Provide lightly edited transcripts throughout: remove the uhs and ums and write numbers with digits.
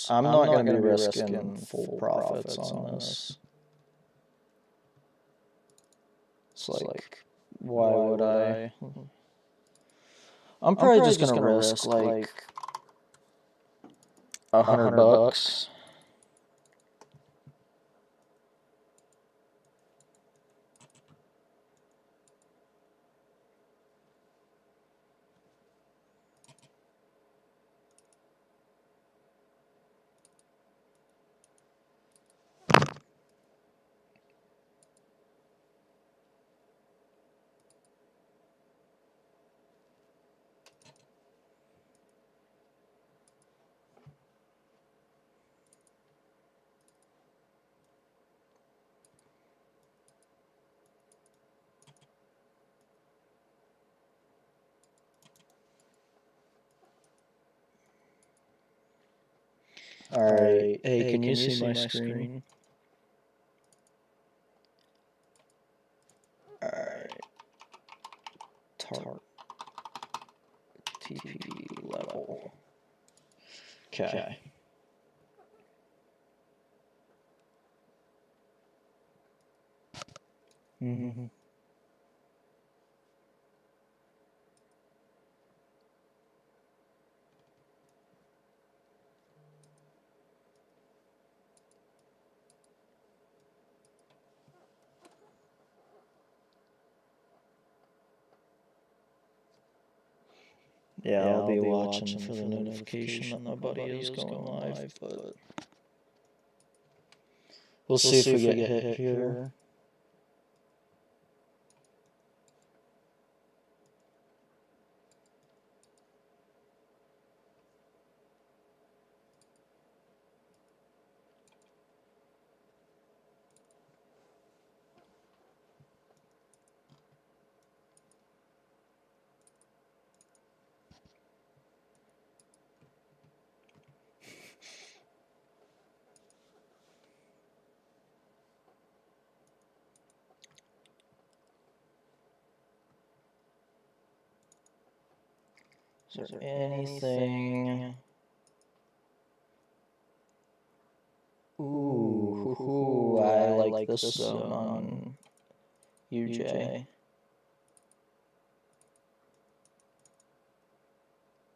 I'm not going to be risking full profits on this. It's like, why would I? I'm probably just going to risk like $100. Alright, hey, can you see my screen? Alright. TP level. Okay. Yeah, I'll be watching for the notification that nobody is going live, but we'll see if we get hit here. Is there anything? Ooh, I like this zone on UJ.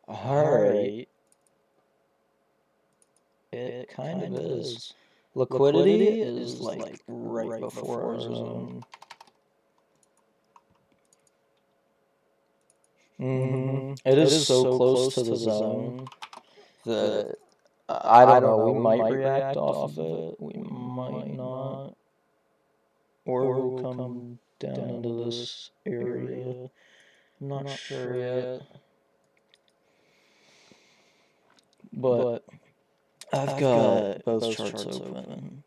Alright. It kind of is. Liquidity is like right before our zone. It is so close to the zone that I don't know, we might react off of it, we might not. Or we'll come down into this area. I'm not sure yet. But I've got both charts open.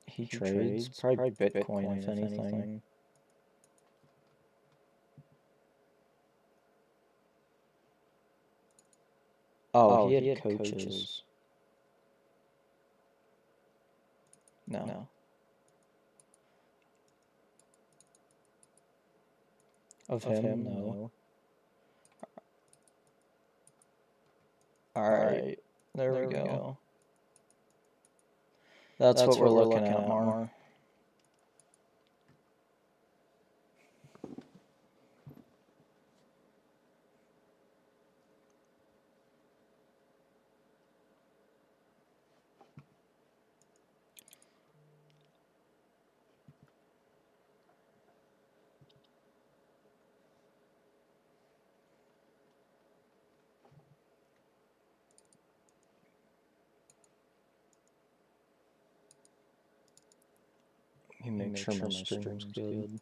He trades probably Bitcoin, if anything. Oh, he had coaches. No. Of him? No. Alright, there we go. That's what we're looking at more. You make sure my stream's good.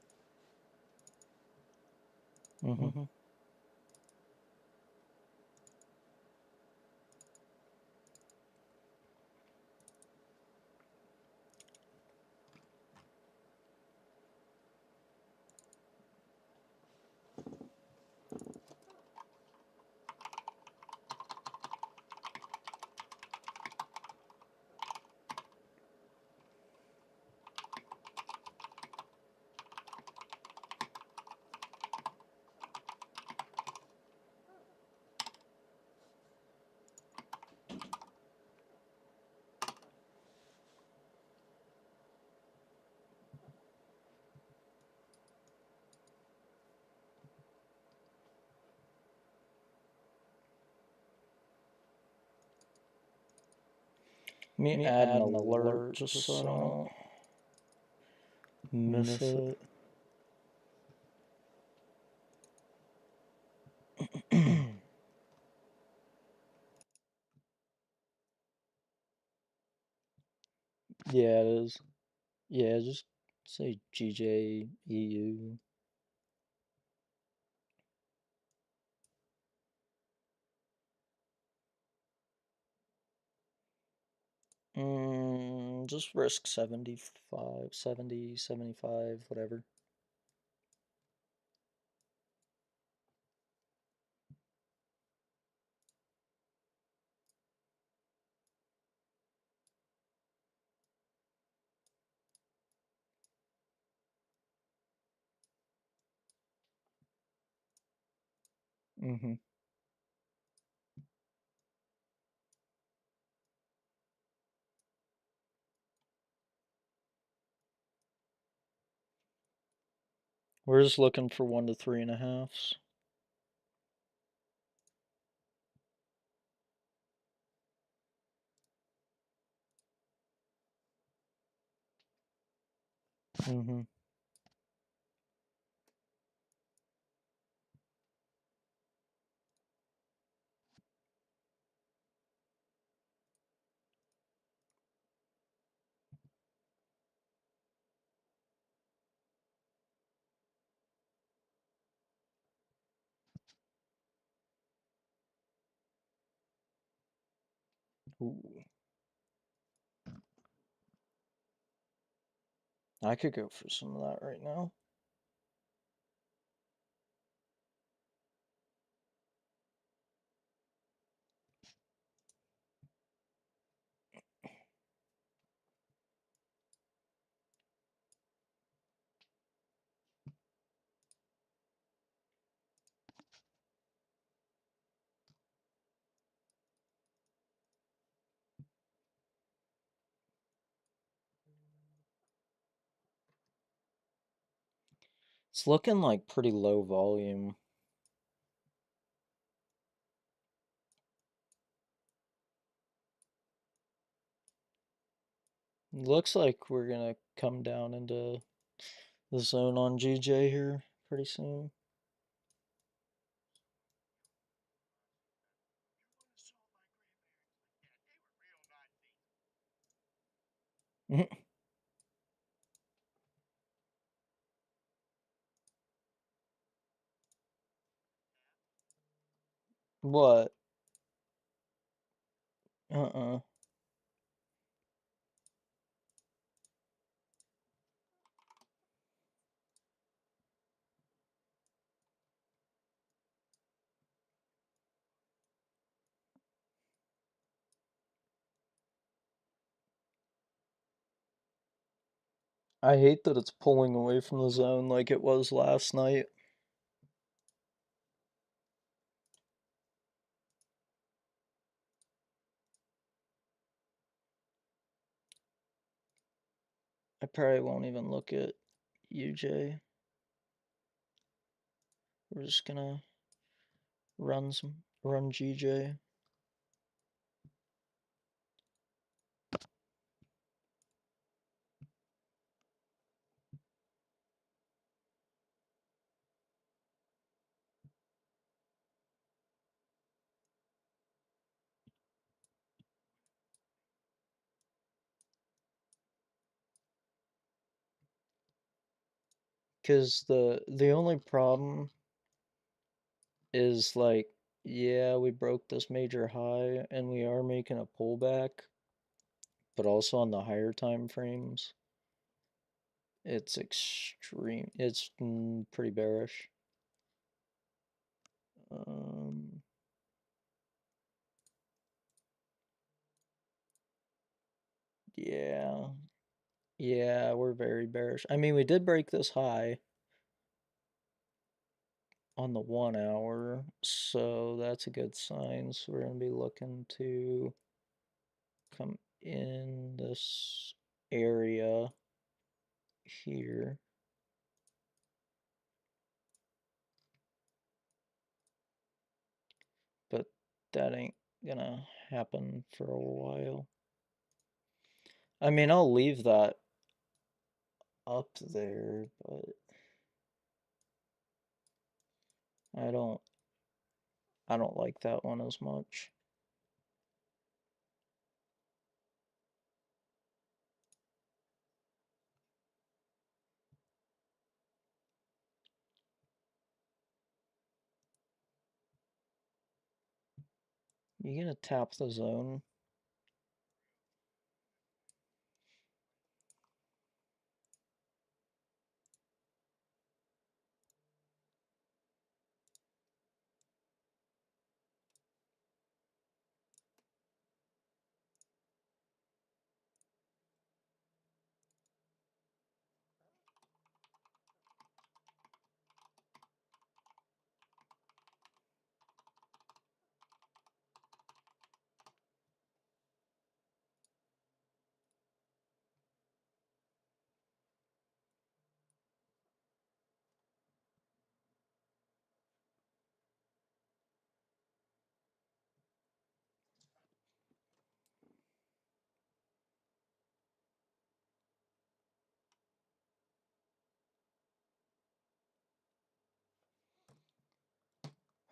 me add an alert just so I don't miss it. Yeah, it is. Yeah, just say GJEU. Just risk 75, 70, 75, whatever. Mm-hmm. We're just looking for 1 to 3.5s. Mm-hmm. Ooh. I could go for some of that right now. It's looking like pretty low volume. Looks like we're gonna come down into the zone on GJ here pretty soon. What? Uh-uh. I hate that it's pulling away from the zone like it was last night. I probably won't even look at UJ. We're just gonna run GJ. Cause the only problem is like, yeah, we broke this major high and we are making a pullback, but also on the higher time frames, it's extreme. It's pretty bearish. Um, yeah, yeah, we're very bearish. I mean, we did break this high on the 1 hour, so that's a good sign. So we're gonna be looking to come in this area here. But that ain't gonna happen for a while. I mean, I'll leave that up there, but I don't I don't like that one as much. You gonna tap the zone?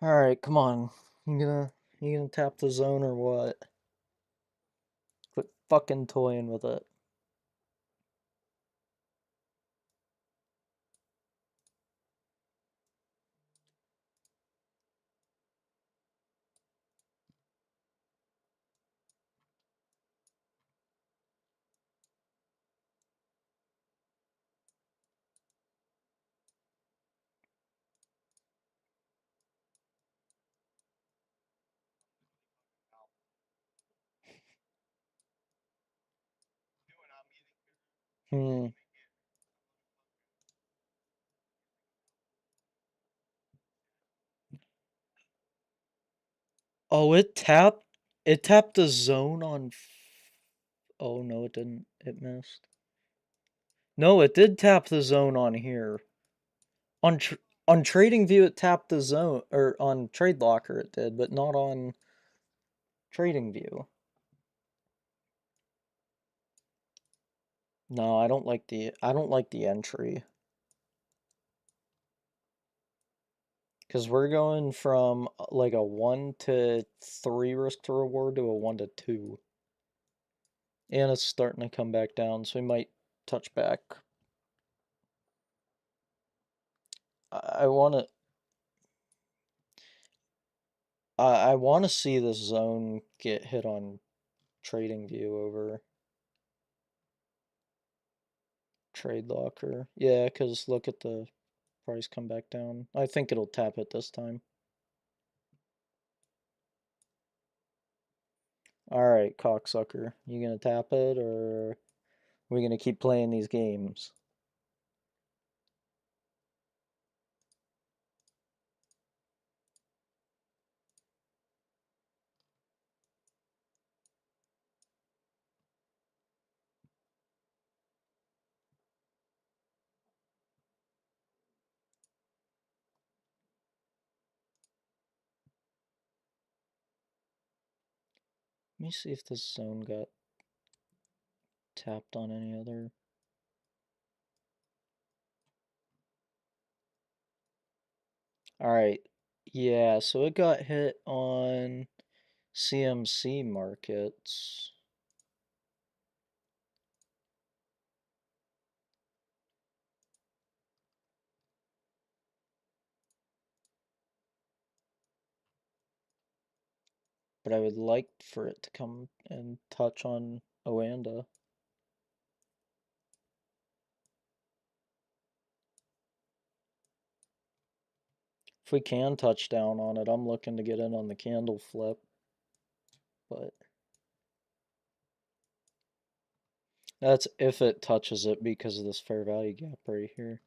Alright, come on. You gonna tap the zone or what? Quit fucking toying with it. Hmm. Oh, it tapped the zone on oh no, it didn't. It missed. No, it did tap the zone on here. On tr on Trading View it tapped the zone, or on Trade Locker it did, but not on Trading View. No, I don't like the entry. Because we're going from like a 1 to 3 risk to reward to a 1 to 2. And it's starting to come back down, so we might touch back. I want to I want to see this zone get hit on Trading View over Trade Locker. Yeah, because look at the price come back down. I think it'll tap it this time. Alright, cocksucker. You gonna tap it, or are we gonna keep playing these games? Let me see if this zone got tapped on any other. Alright, yeah, so it got hit on CMC markets. But I would like for it to come and touch on Oanda. If we can touch down on it, I'm looking to get in on the candle flip. But that's if it touches it because of this fair value gap right here.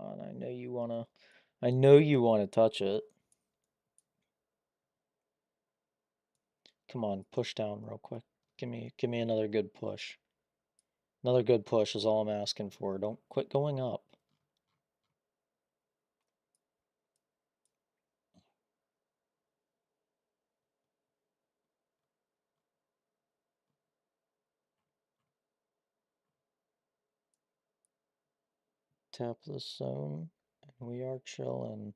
And I know you wanna touch it. Come on, push down real quick. Give me another good push. Another good push is all I'm asking for. Don't quit going up. Tap the zone, and we are chilling.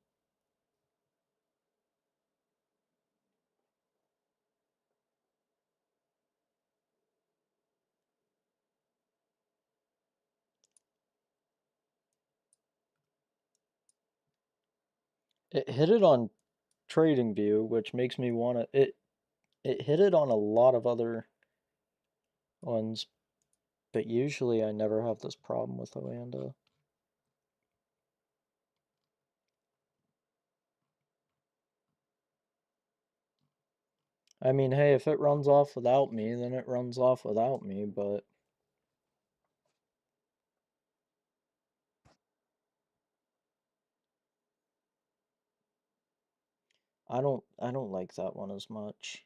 It hit it on Trading View, which makes me want to. It hit it on a lot of other ones, but usually I never have this problem with Oanda. I mean, hey, if it runs off without me, then it runs off without me, but I don't like that one as much.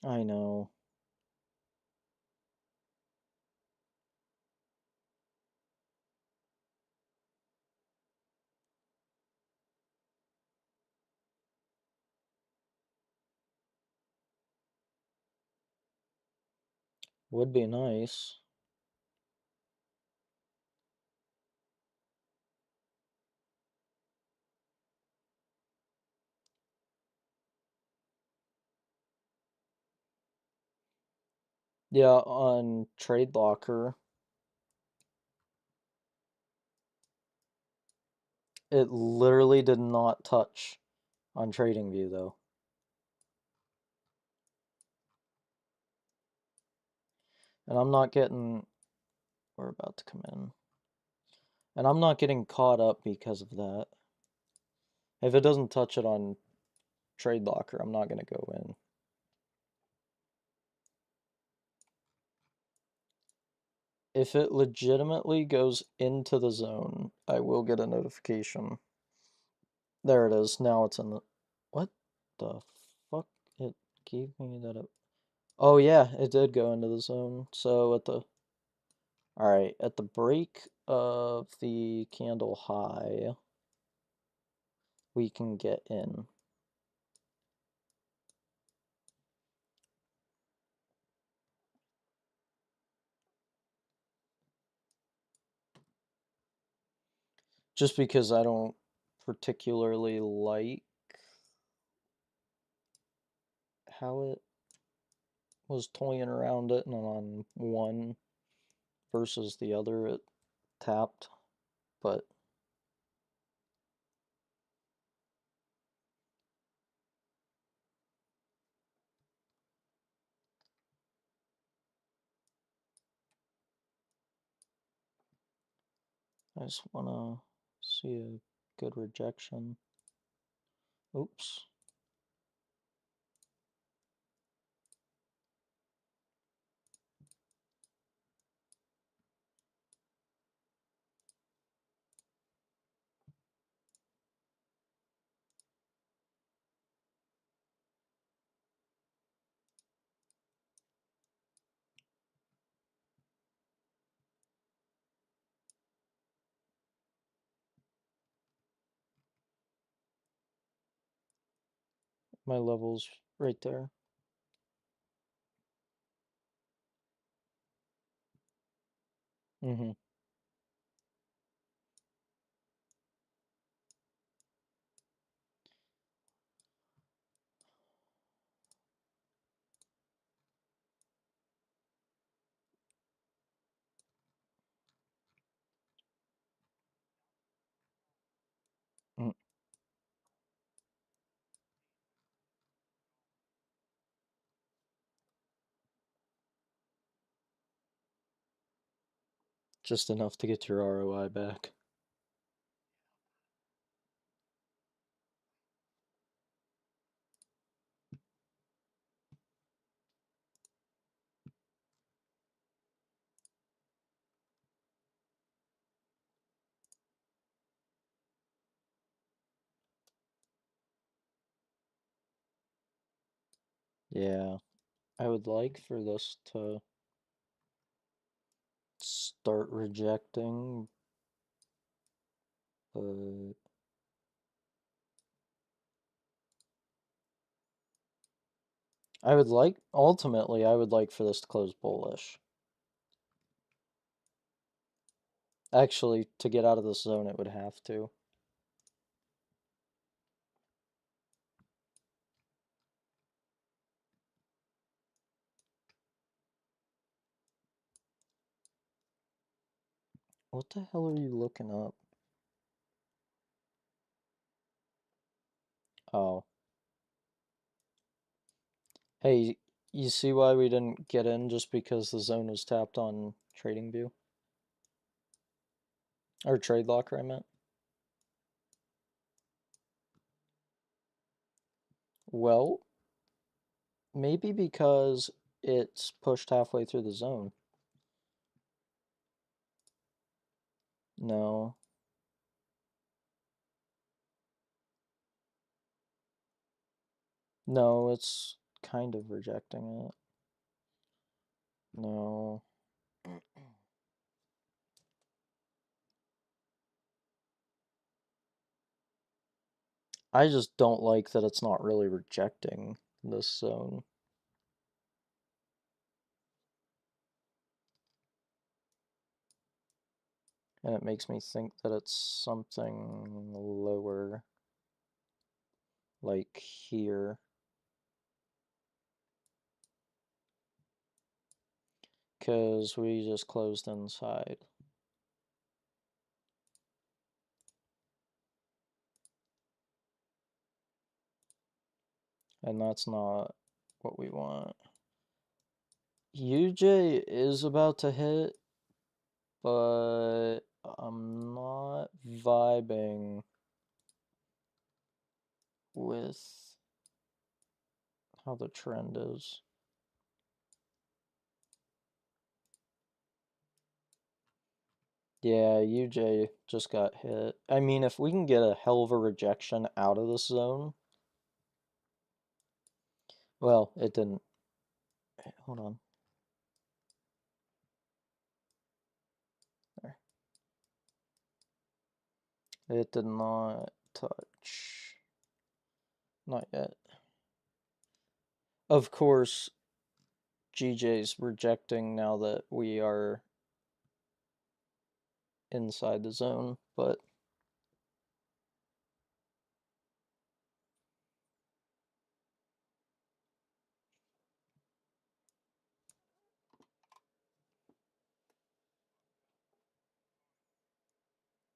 I know. Would be nice. Yeah, on Trade Locker, it literally did not touch on Trading View though. And I'm not getting, we're about to come in. And I'm not getting caught up because of that. If it doesn't touch it on Trade Locker, I'm not going to go in. If it legitimately goes into the zone, I will get a notification. There it is. Now it's in the... What the fuck? It gave me that... Oh yeah, it did go into the zone. So at the... Alright, at the break of the candle high, we can get in. Just because I don't particularly like how it was toying around it, and on one versus the other it tapped, but I just want to see a good rejection. Oops. My level's right there. Mm-hmm. Mm. Just enough to get your ROI back. Yeah, I would like for this to start rejecting, but ultimately, I would like for this to close bullish. Actually, to get out of this zone, it would have to. What the hell are you looking up? Oh. Hey, you see why we didn't get in just because the zone was tapped on TradingView? Or Trade Locker, I meant. Well, maybe because it's pushed halfway through the zone. No. No, it's kind of rejecting it. No. I just don't like that it's not really rejecting this zone. And it makes me think that it's something lower, like here. Because we just closed inside. And that's not what we want. UJ is about to hit, but I'm not vibing with how the trend is. Yeah, UJ just got hit. I mean, if we can get a hell of a rejection out of this zone. Well, it didn't. Hold on. There. It did not touch. Not yet. Of course, GJ's rejecting now that we are inside the zone, but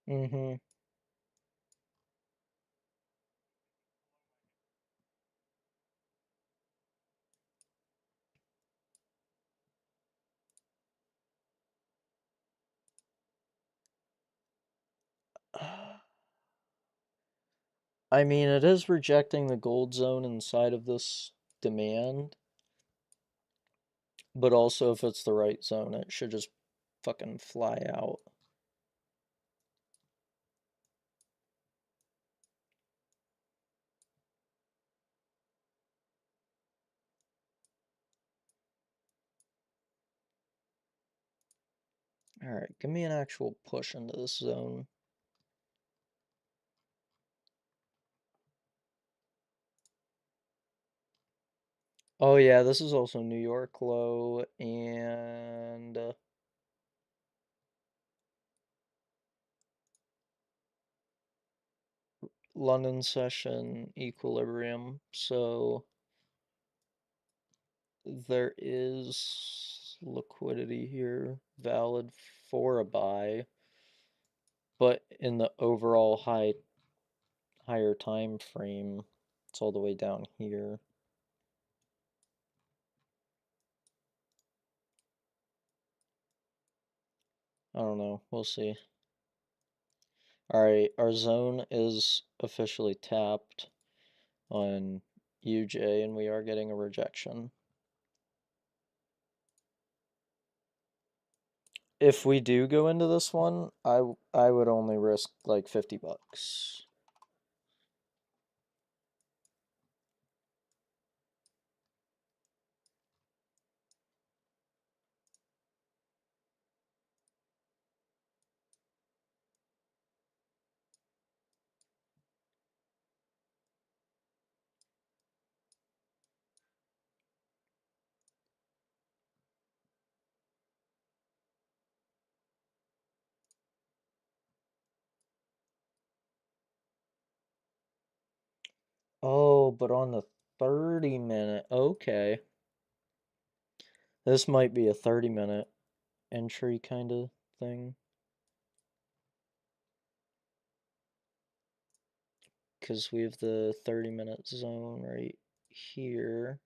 mm-hmm. I mean, it is rejecting the gold zone inside of this demand, but also if it's the right zone, it should just fucking fly out. Alright, give me an actual push into this zone. Oh yeah, this is also New York low and London session equilibrium. So there is liquidity here valid for a buy, but in the overall higher time frame, it's all the way down here. I don't know. We'll see. Alright, our zone is officially tapped on UJ, and we are getting a rejection. If we do go into this one, I would only risk like $50. Oh, but on the 30-minute, okay. This might be a 30-minute entry kind of thing. Because we have the 30-minute zone right here.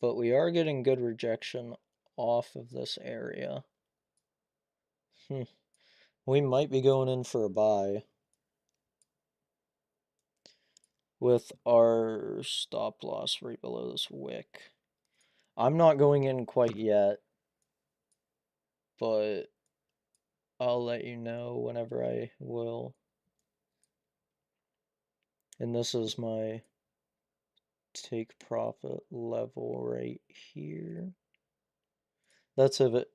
But we are getting good rejection off of this area. We might be going in for a buy with our stop loss right below this wick. I'm not going in quite yet, but I'll let you know whenever I will. And this is my take profit level right here. That's if it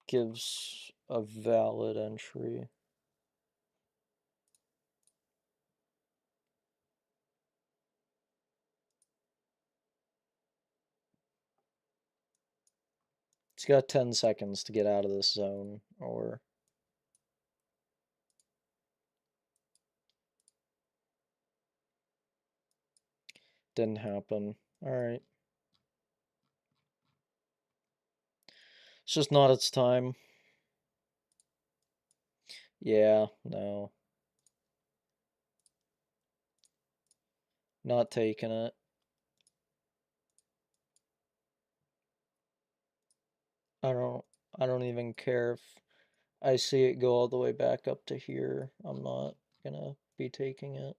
gives a valid entry. It's got 10 seconds to get out of this zone, or didn't happen. Alright. It's just not its time. Yeah, no. Not taking it. I don't even care if I see it go all the way back up to here. I'm not gonna be taking it.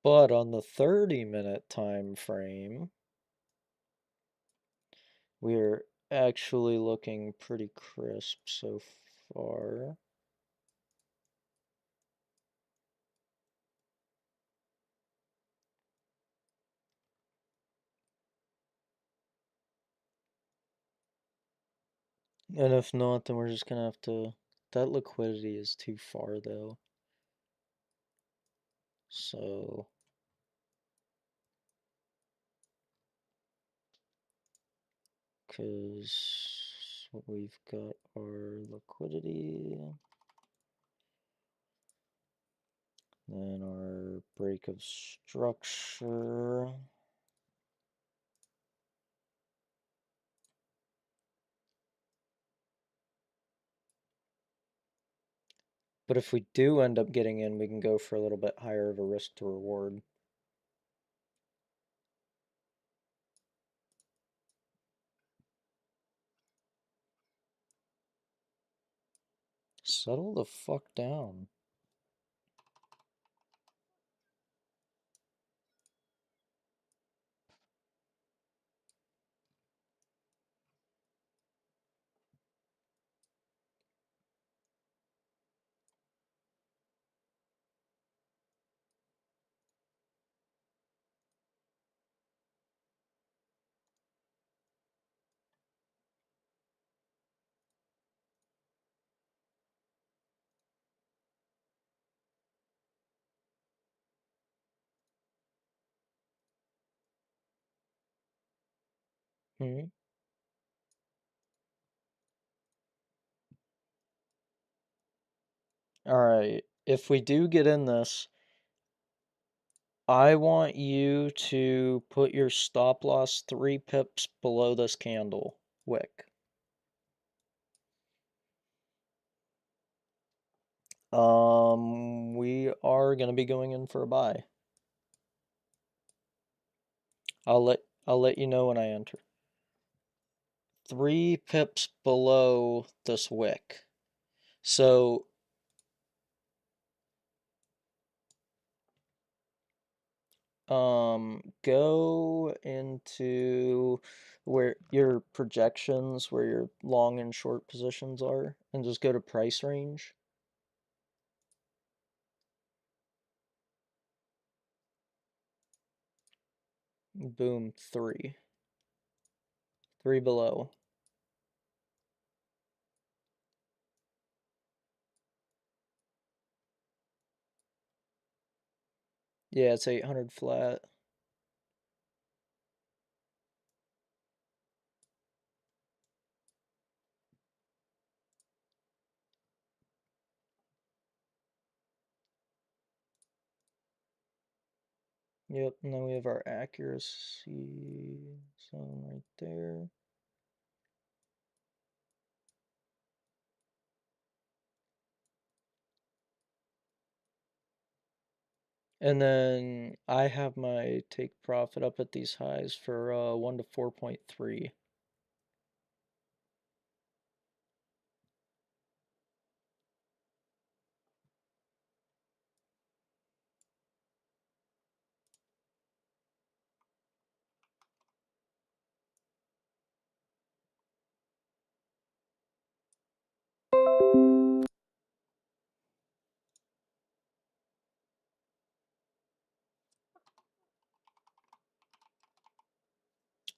But on the 30-minute time frame, we're actually looking pretty crisp so far. And if not, then we're just gonna have to... That liquidity is too far, though. So... Because we've got our liquidity, then our break of structure. But if we do end up getting in, we can go for a little bit higher of a risk to reward. Settle the fuck down. Hmm. Alright, if we do get in this, I want you to put your stop loss 3 pips below this candle wick. We are gonna be going in for a buy. I'll let you know when I enter. 3 pips below this wick. So go into where your projections, where your long and short positions are, and just go to price range. Boom, 3. 3 below. Yeah, it's 800 flat. Yep, and then we have our accuracy zone right there. And then I have my take profit up at these highs for 1 to 4.3.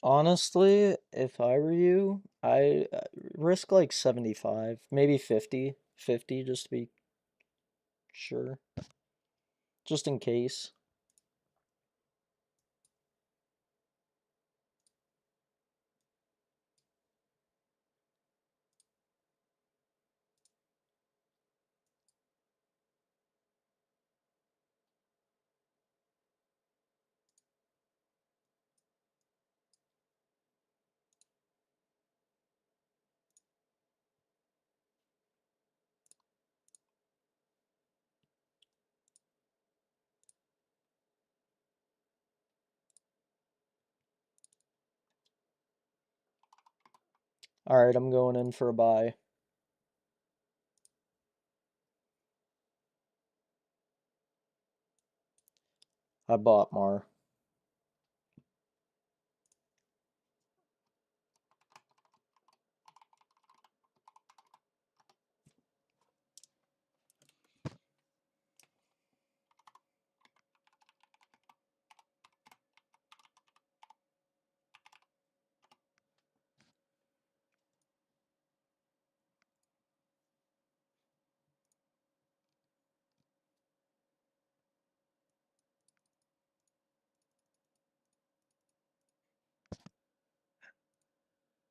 Honestly, if I were you, I risk like 75, maybe 50. 50 just to be sure. Just in case. Alright, I'm going in for a buy. I bought more.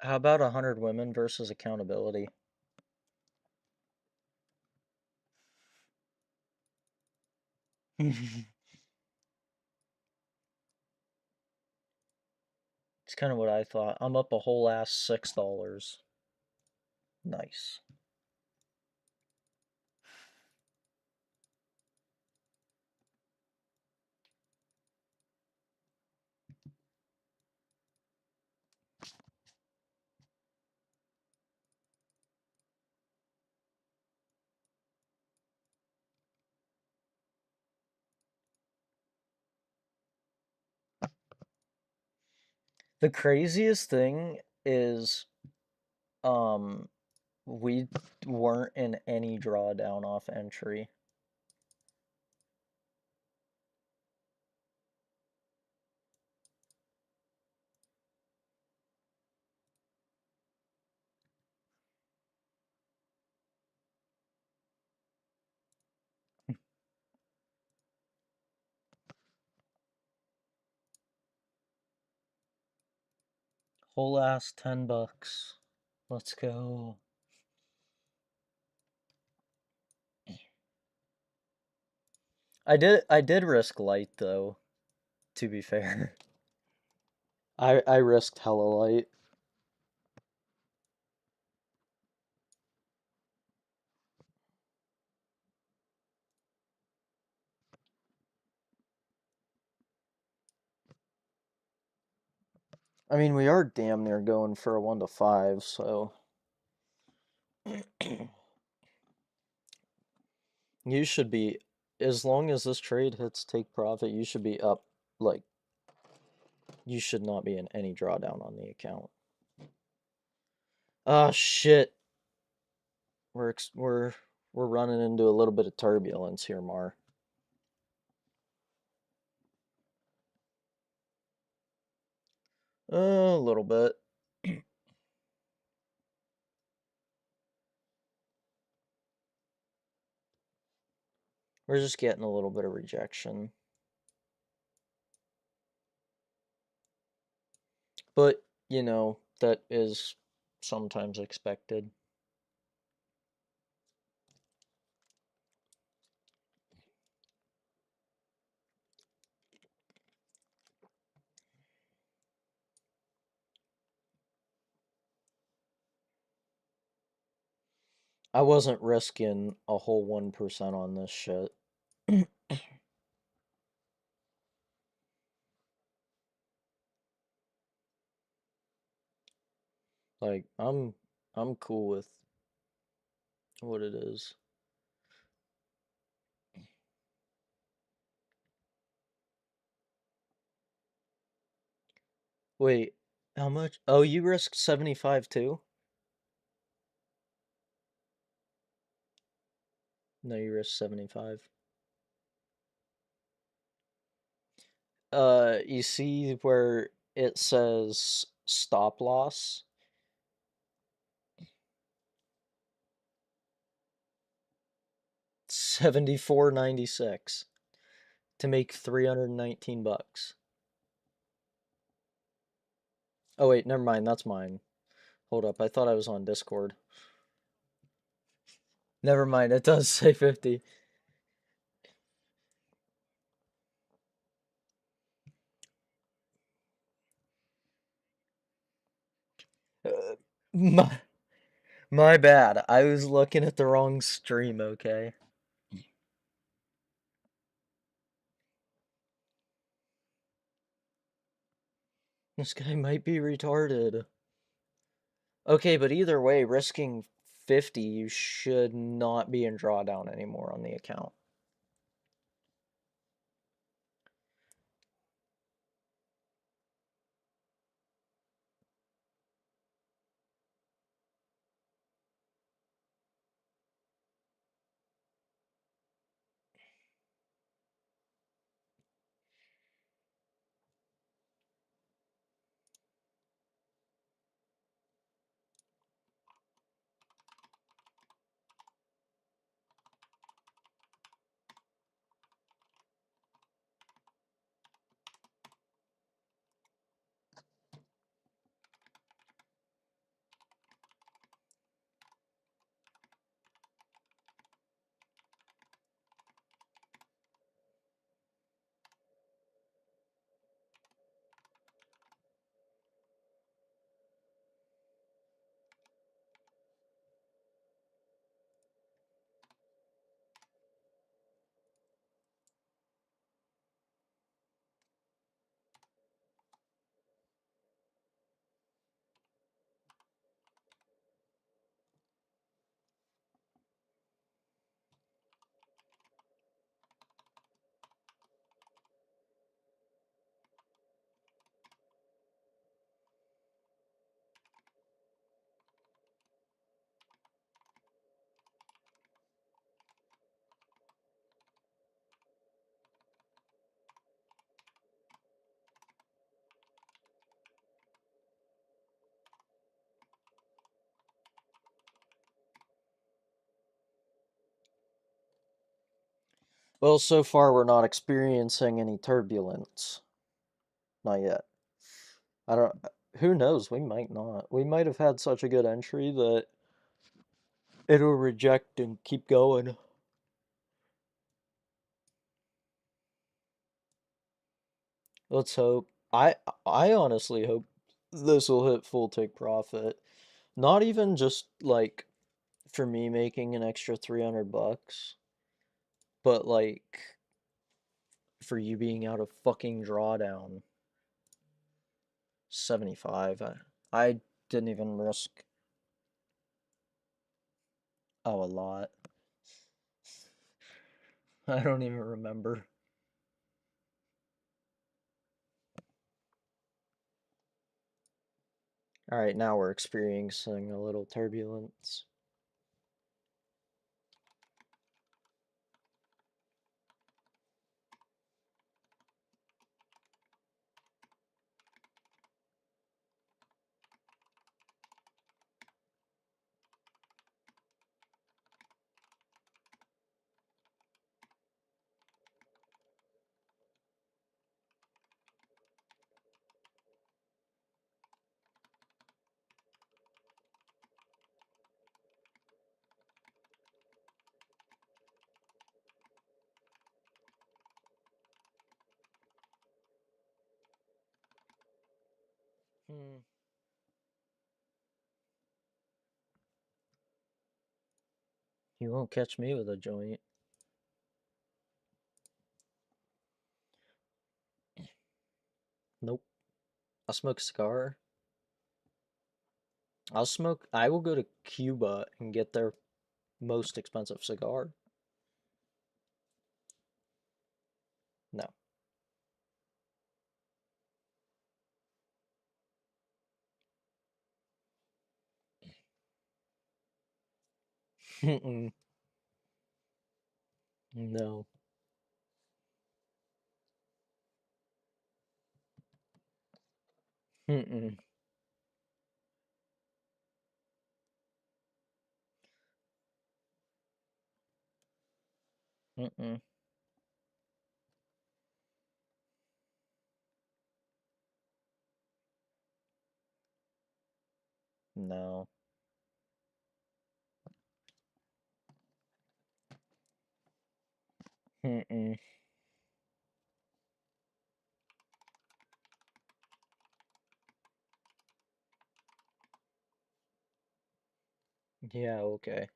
How about 100 women versus accountability? It's kind of what I thought. I'm up a whole ass $6. Nice. The craziest thing is um we weren't in any drawdown off entry. Whole ass $10. Let's go. I did risk light though, to be fair. I risked hella light. I mean, we are damn near going for a 1 to 5, so you should be, as long as this trade hits take profit, you should be up like You should not be in any drawdown on the account. Ah, shit. We're running into a little bit of turbulence here, Mar. A little bit. We're just getting a little bit of rejection. But, you know, that is sometimes expected. I wasn't risking a whole 1% on this shit. Like, I'm cool with what it is. Wait, how much? Oh, you risked 75 too? No, you risked 75. You see where it says stop loss? 74.96 to make 319 bucks. Oh wait, never mind, that's mine. Hold up, I thought I was on Discord. Never mind, it does say 50. Uh, my, my bad. I was looking at the wrong stream, okay? This guy might be retarded. Okay, but either way, risking 50, you should not be in drawdown anymore on the account. Well, so far we're not experiencing any turbulence. Not yet. I don't. Who knows? We might not. We might have had such a good entry that it'll reject and keep going. Let's hope. I honestly hope this will hit full take profit. Not even just like for me making an extra 300 bucks, but like for you being out of fucking drawdown 75. I didn't even risk, oh, a lot. I don't even remember. Alright, now we're experiencing a little turbulence. Hmm. You won't catch me with a joint. Nope. I'll smoke a cigar. I will go to Cuba and get their most expensive cigar. No. Mm-mm. No. Mm-mm. Mm-mm. No. Mm-mm. Yeah, okay.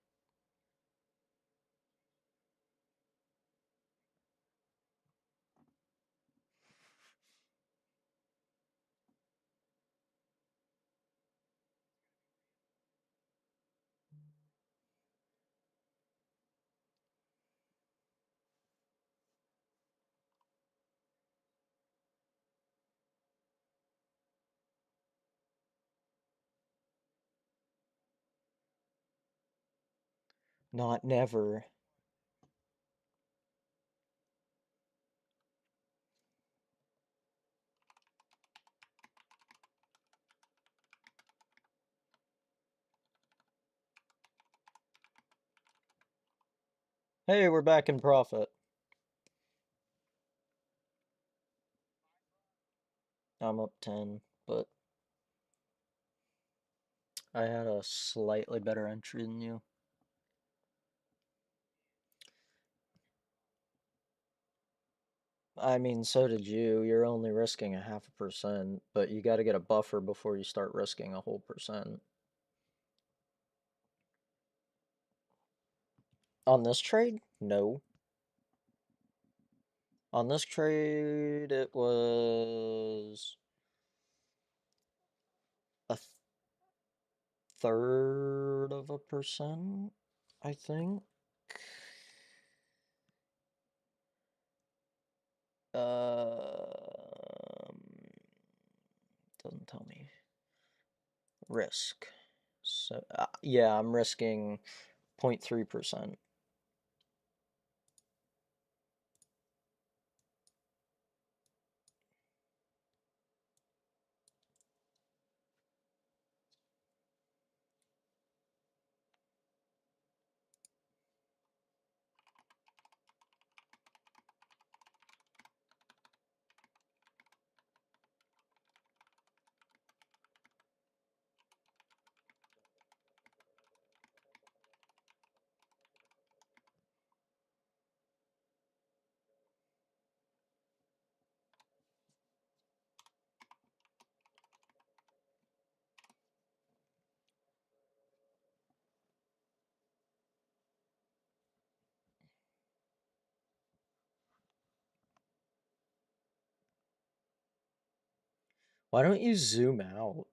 Not never. Hey, we're back in profit. I'm up 10, but I had a slightly better entry than you. I mean, so did you. You're only risking a 0.5%, but you got to get a buffer before you start risking a whole percent. On this trade? No. On this trade, it was a third of a percent, I think. Doesn't tell me. Risk. So, yeah, I'm risking 0.3%. Why don't you zoom out?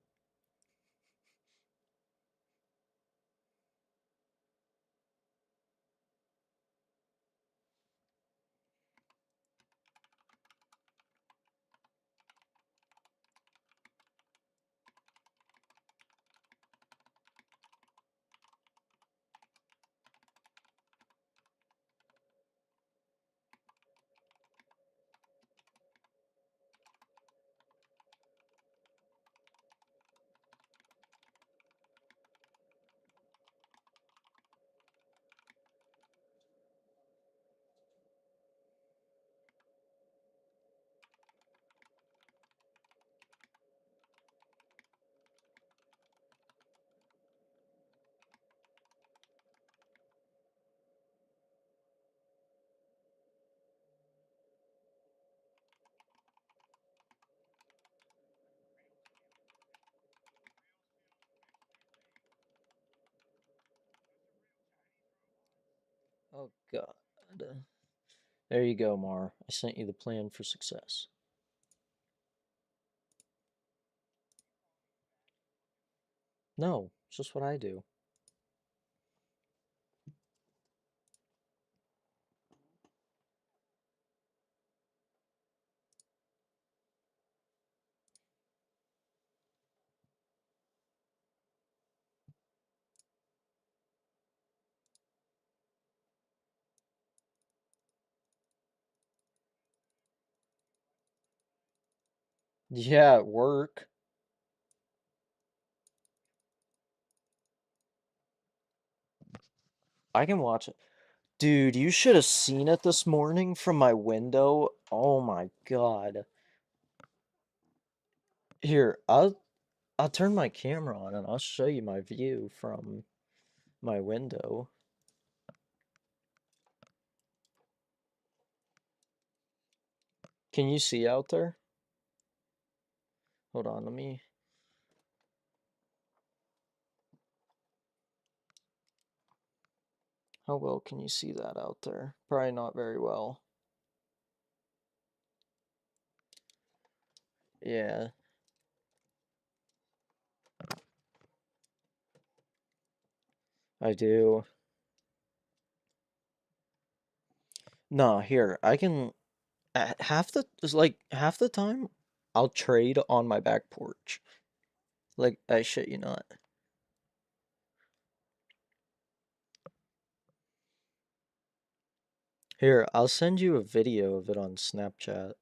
Oh God. There you go, Mar. I sent you the plan for success. No, it's just what I do. Yeah, at work. I can watch it. Dude, you should have seen it this morning from my window. Oh my God. Here, I'll turn my camera on and I'll show you my view from my window. Can you see out there? Hold on, let me. How well can you see that out there? Probably not very well. Yeah, I do. No, here, I can. Half the time, I'll trade on my back porch. Like, I shit you not. Here, I'll send you a video of it on Snapchat.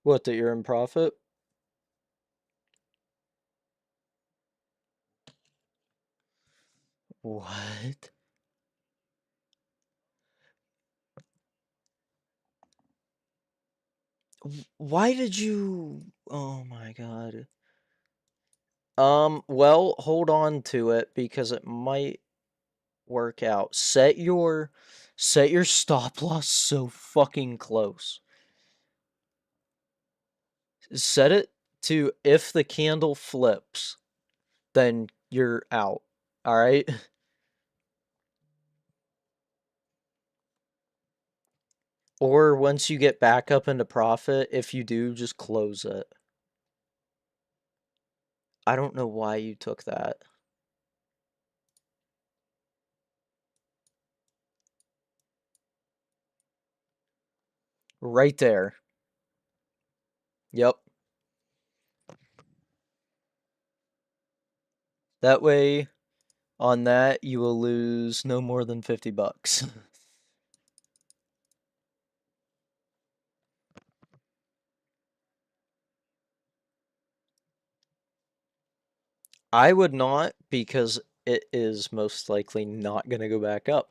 What, that you're in profit? What? Why did you? Oh my God. Well, hold on to it because it might work out. Set your stop loss so fucking close. Set it to if the candle flips, then you're out. All right? Or once you get back up into profit, if you do, just close it. I don't know why you took that. Right there. Yep. That way, on that, you will lose no more than 50 bucks. I would not because it is most likely not going to go back up.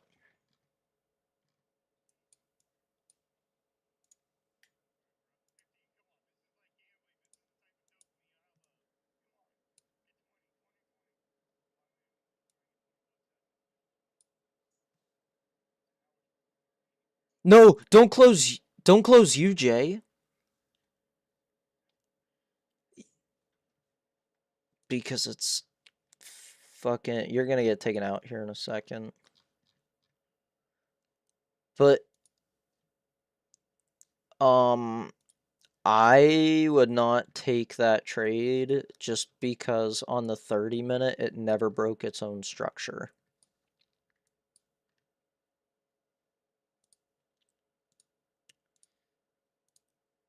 No, don't close UJ because it's fucking you're going to get taken out here in a second. But um I would not take that trade just because on the 30-minute it never broke its own structure.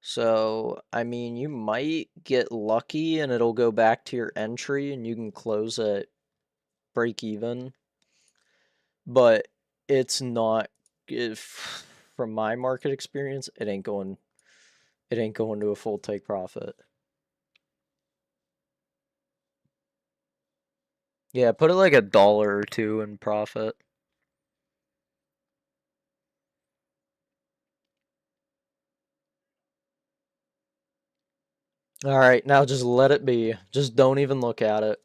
So, I mean, you might get lucky and it'll go back to your entry and you can close at break even. But it's not if from my market experience, it ain't going to a full take profit. Yeah, put it like $1 or two in profit. All right, now just let it be. Just don't even look at it.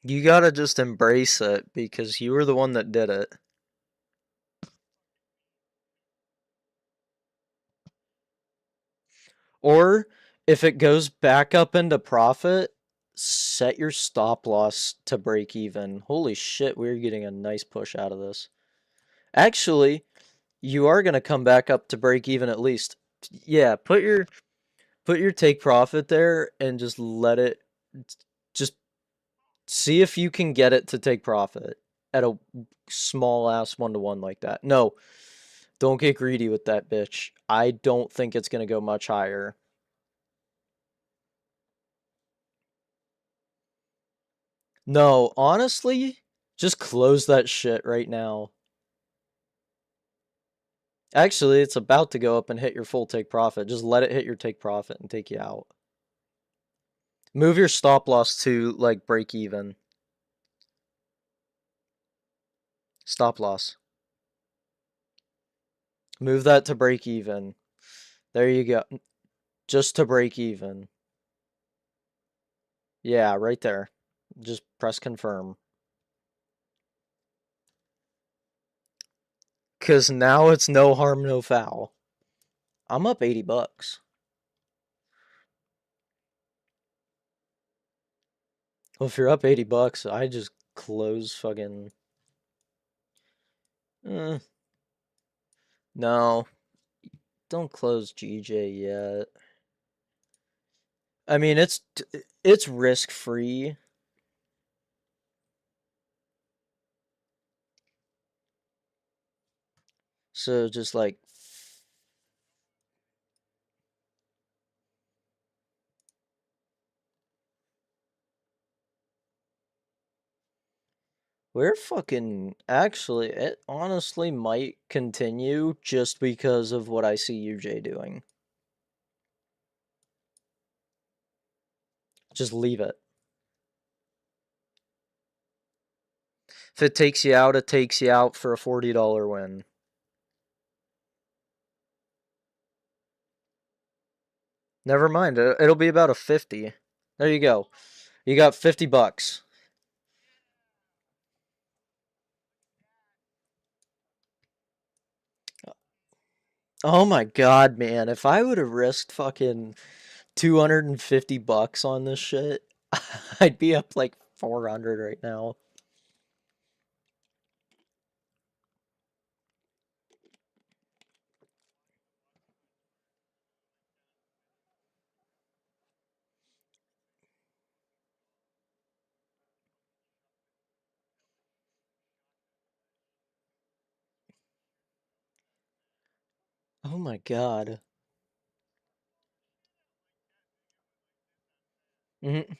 You gotta just embrace it because you were the one that did it. Or if it goes back up into profit, set your stop loss to break even. Holy shit, we're getting a nice push out of this. Actually, you are gonna come back up to break even at least. Yeah, put your take profit there and just let it just see if you can get it to take profit at a small ass 1-to-1 like that. No, don't get greedy with that bitch. I don't think it's gonna go much higher. No, honestly, just close that shit right now. Actually, it's about to go up and hit your full take profit. Just let it hit your take profit and take you out. Move your stop loss to like break even. Stop loss. Move that to break even. There you go. Just to break even. Yeah, right there. Just press confirm. Cause now it's no harm, no foul. I'm up $80. Well, if you're up $80, I just close fucking. Eh, no, don't close GJ yet. I mean, it's risk free. So just like, we're fucking actually. It honestly might continue just because of what I see UJ doing. Just leave it. If it takes you out, it takes you out for a $40 win. Never mind. It'll be about a 50. There you go. You got $50. Oh my god, man. If I would have risked fucking $250 on this shit, I'd be up like 400 right now. Oh my god. Mhm.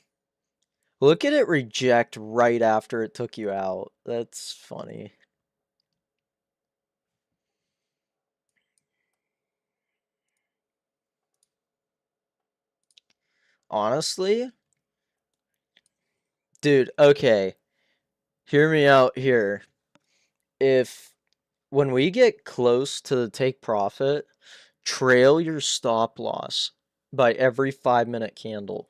Look at it reject right after it took you out. That's funny. Honestly, dude, okay. Hear me out here. If when we get close to the take profit, trail your stop loss by every 5-minute candle.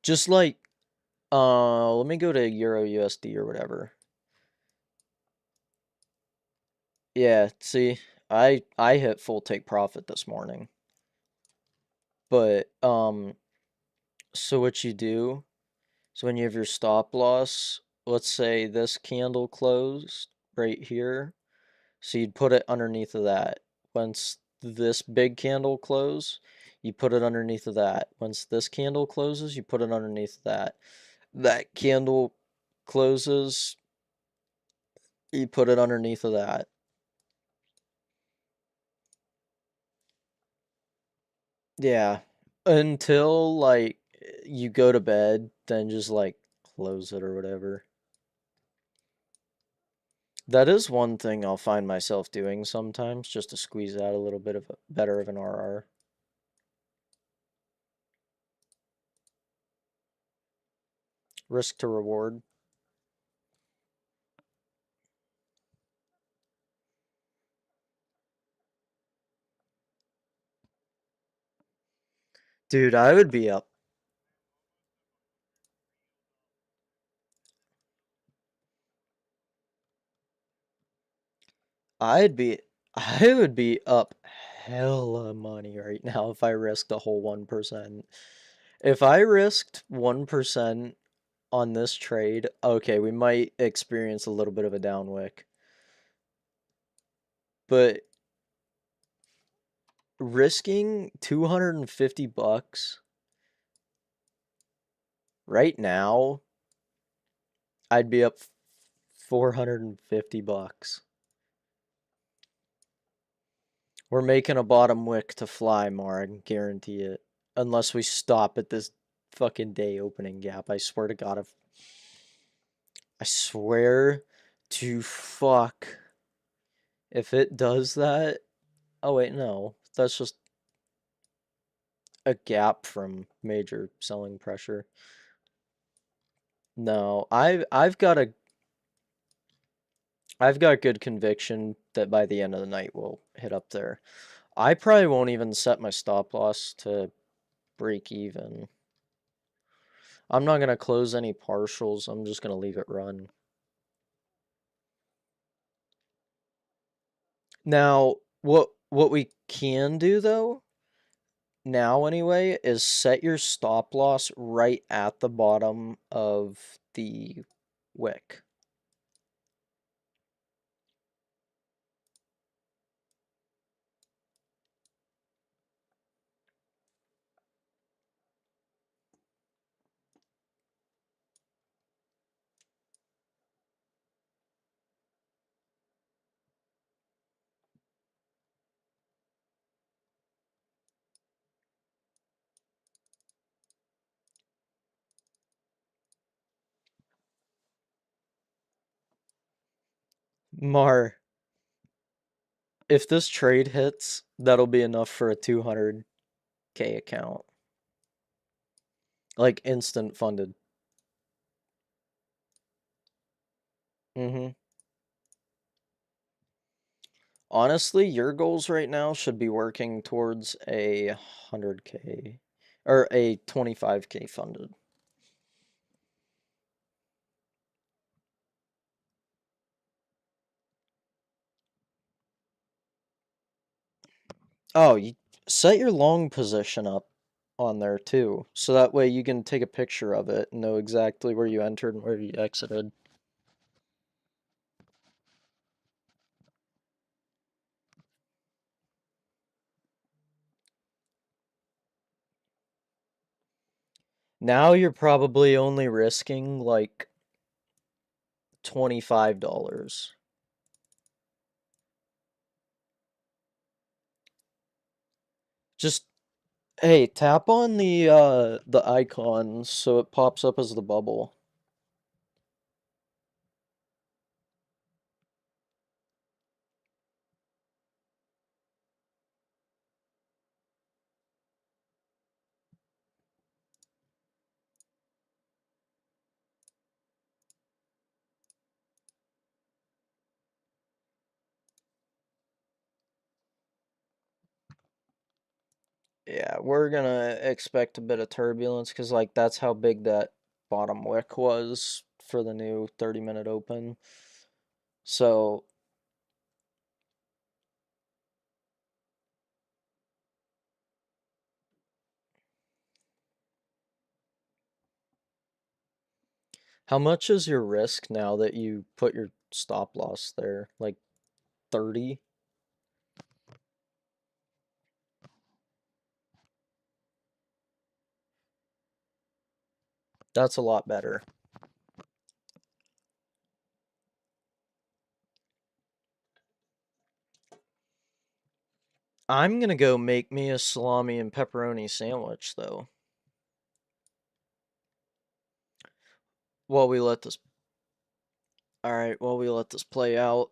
Just like let me go to Euro USD or whatever. Yeah, see, I hit full take profit this morning. But so what you do, so when you have your stop loss, let's say this candle closed right here, so you'd put it underneath of that. Once this big candle close, you put it underneath of that. Once this candle closes, you put it underneath that. That candle closes, you put it underneath of that. Yeah. Until like you go to bed, then just like close it or whatever. That is one thing I'll find myself doing sometimes just to squeeze out a little bit of better of an RR. Risk to reward. Dude, I would be up. I would be up hella money right now if I risked a whole 1%. If I risked 1% on this trade, okay, we might experience a little bit of a downwick. But risking 250 bucks right now, I'd be up 450 bucks. We're making a bottom wick to fly more, I can guarantee it. Unless we stop at this fucking day opening gap. I swear to God, I swear to fuck. If it does that, oh wait, no. That's just a gap from major selling pressure. No, I've got good conviction that by the end of the night we'll hit up there. I probably won't even set my stop loss to break even. I'm not gonna close any partials. I'm just gonna leave it run. Now, what we can do though, now anyway, is set your stop loss right at the bottom of the wick. Mar, if this trade hits, that'll be enough for a 200K account. Like instant funded. Mm-hmm. Honestly, your goals right now should be working towards a 100K or a 25K funded. Oh, you set your long position up on there too, so that way you can take a picture of it and know exactly where you entered and where you exited. Now you're probably only risking like $25. Just hey, tap on the icon so it pops up as the bubble. Yeah, we're gonna expect a bit of turbulence because like that's how big that bottom wick was for the new 30-minute open. So how much is your risk now that you put your stop loss there? Like 30? That's a lot better. I'm gonna go make me a salami and pepperoni sandwich though. While we let this Alright, while we let this play out.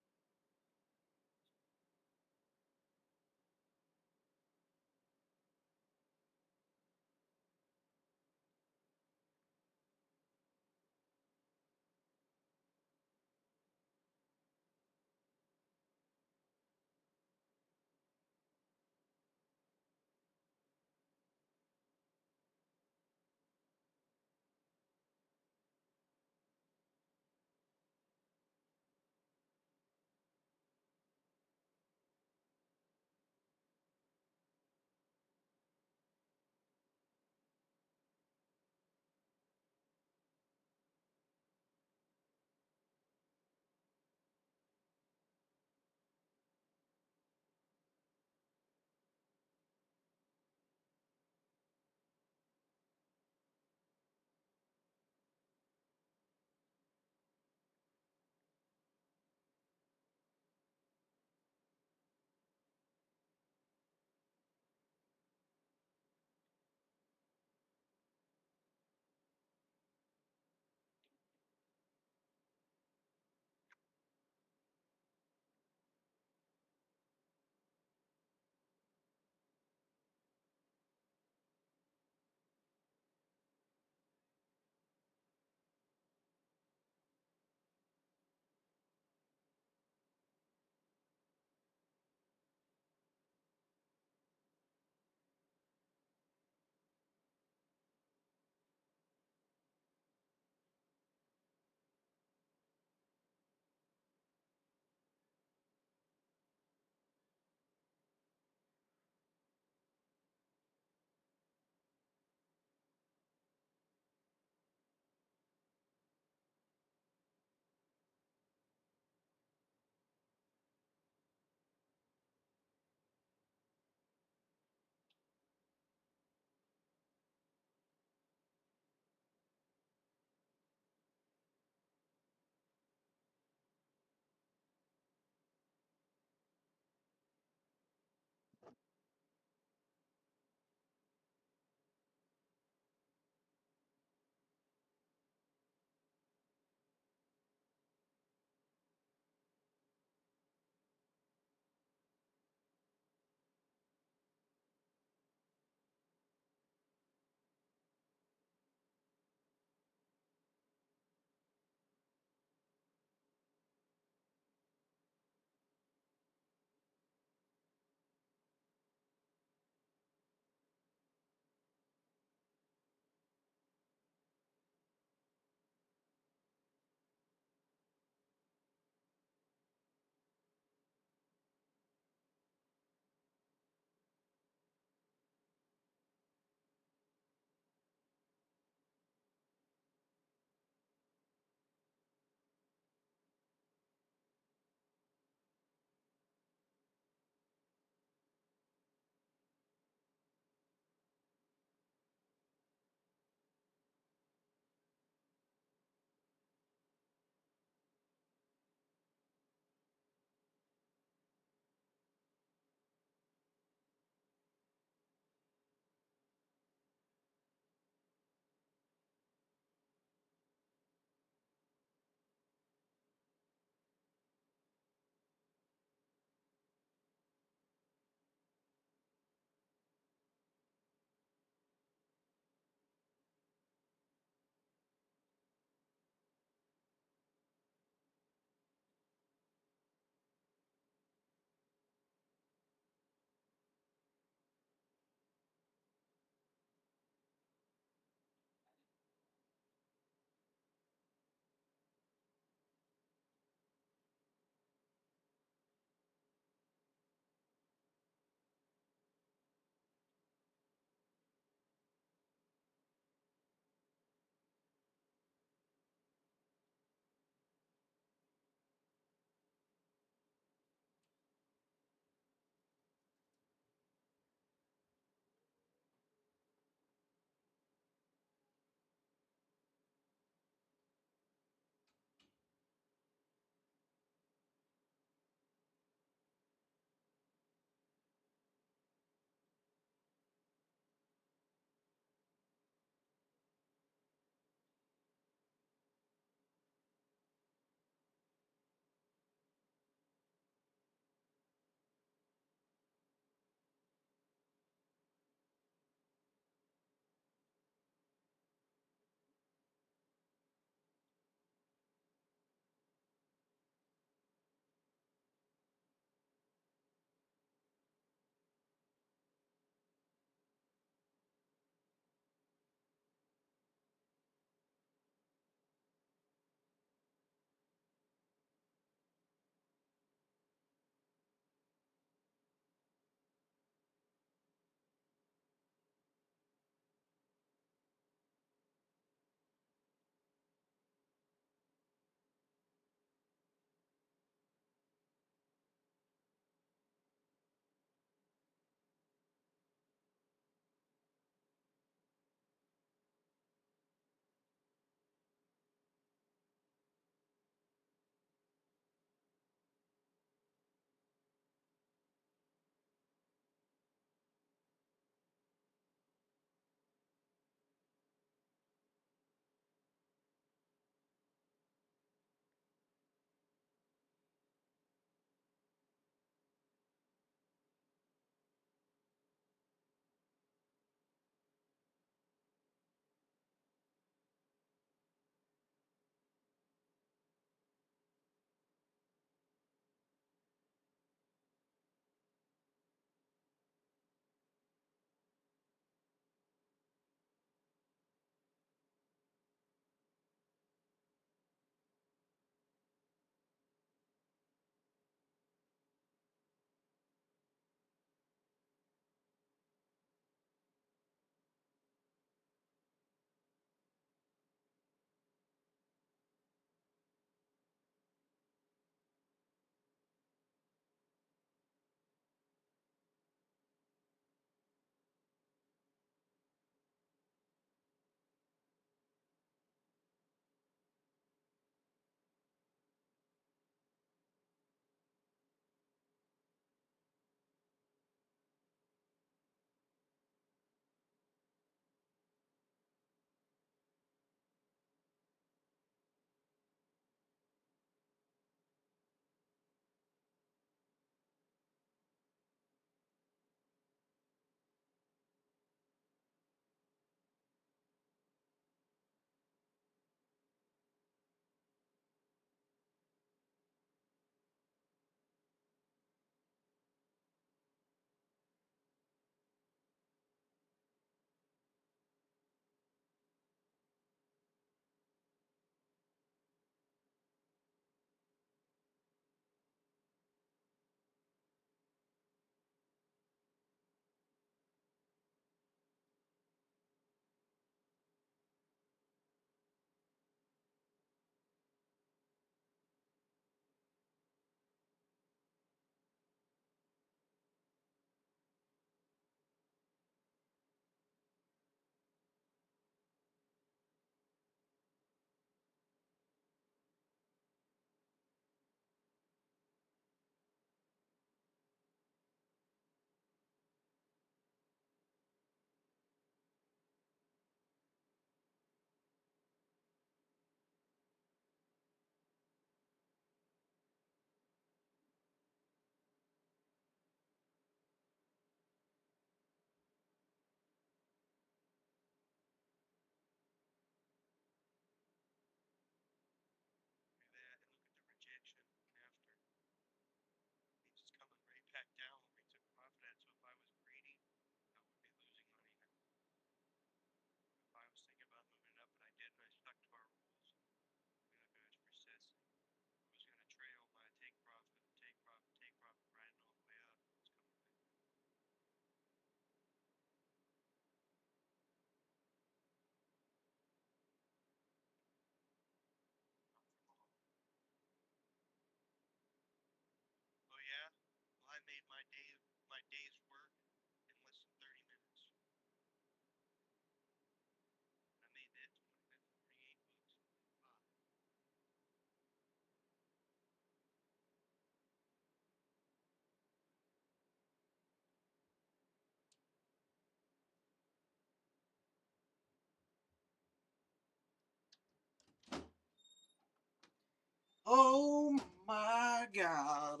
Oh my god.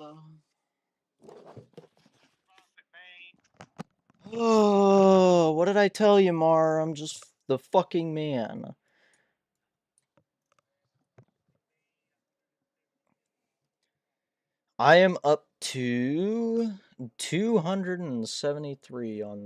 Oh, what did I tell you, Mar? I'm just the fucking man. I am up to 273 on